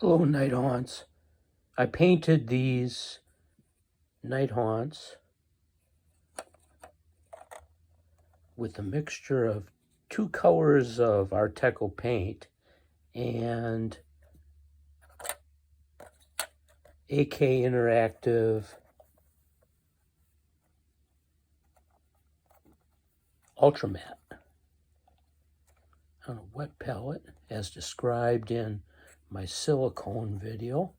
Hello, Nighthaunts. I painted these Nighthaunts with a mixture of 2 colors of Artecho paint and AK Interactive Ultra Matte on a wet palette as described in my silicone video.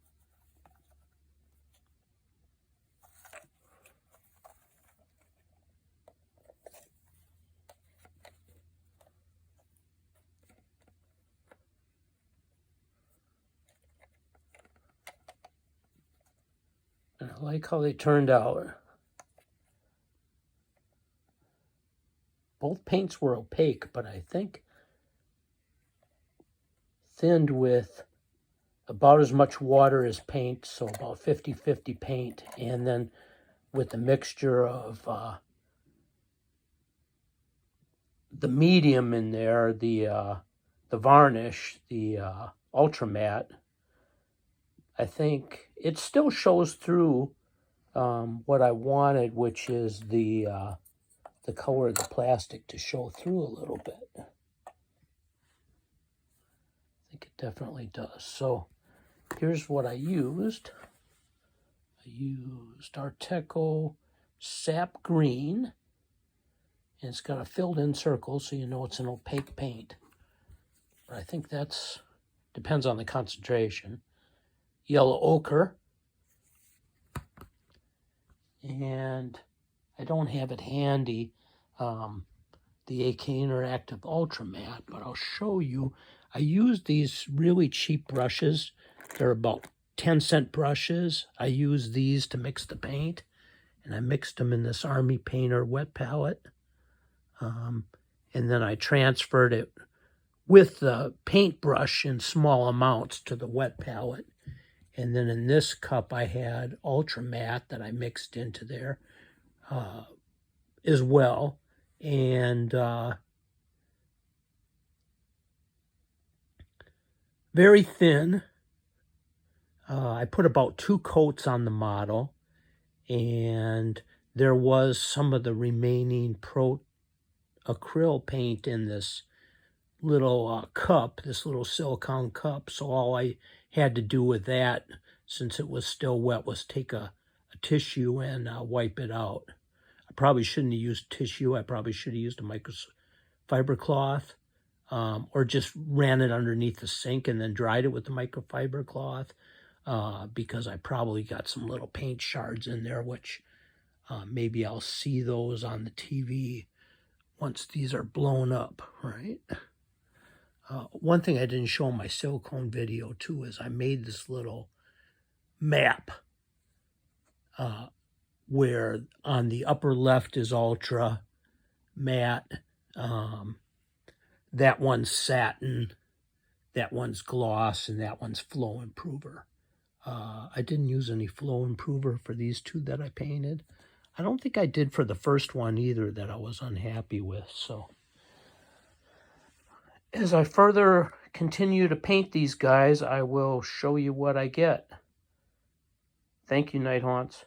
And I like how they turned out. Both paints were opaque, but I think thinned with about as much water as paint, so about 50-50 paint, and then with the mixture of the medium in there, the varnish, the ultra matte. I think it still shows through what I wanted, which is the color of the plastic to show through a little bit. I think it definitely does. So here's what I used. I used Artecho Sap Green, and it's got a filled-in circle, so you know it's an opaque paint. But I think that's depends on the concentration. Yellow ochre, and I don't have it handy, the AK Interactive Ultra Matte, but I'll show you. I used these really cheap brushes. They're about 10-cent brushes. I used these to mix the paint, and I mixed them in this Army Painter wet palette, and then I transferred it with the paintbrush in small amounts to the wet palette. And then in this cup, I had Ultra Matte that I mixed into there as well. And very thin. I put about 2 coats on the model. And there was some of the remaining Pro acrylic paint in this little cup, this little silicone cup. So all I had to do with that, since it was still wet, was take a tissue and wipe it out. I probably shouldn't have used tissue. I probably should have used a microfiber cloth, or just ran it underneath the sink and then dried it with the microfiber cloth, because I probably got some little paint shards in there, which maybe I'll see those on the TV once these are blown up, right? One thing I didn't show in my silicone video too is I made this little map where on the upper left is Ultra Matte, that one's satin, that one's gloss, and that one's flow improver. I didn't use any flow improver for these 2 that I painted. I don't think I did for the first one either that I was unhappy with. So as I further continue to paint these guys, I will show you what I get. Thank you, Nighthaunts.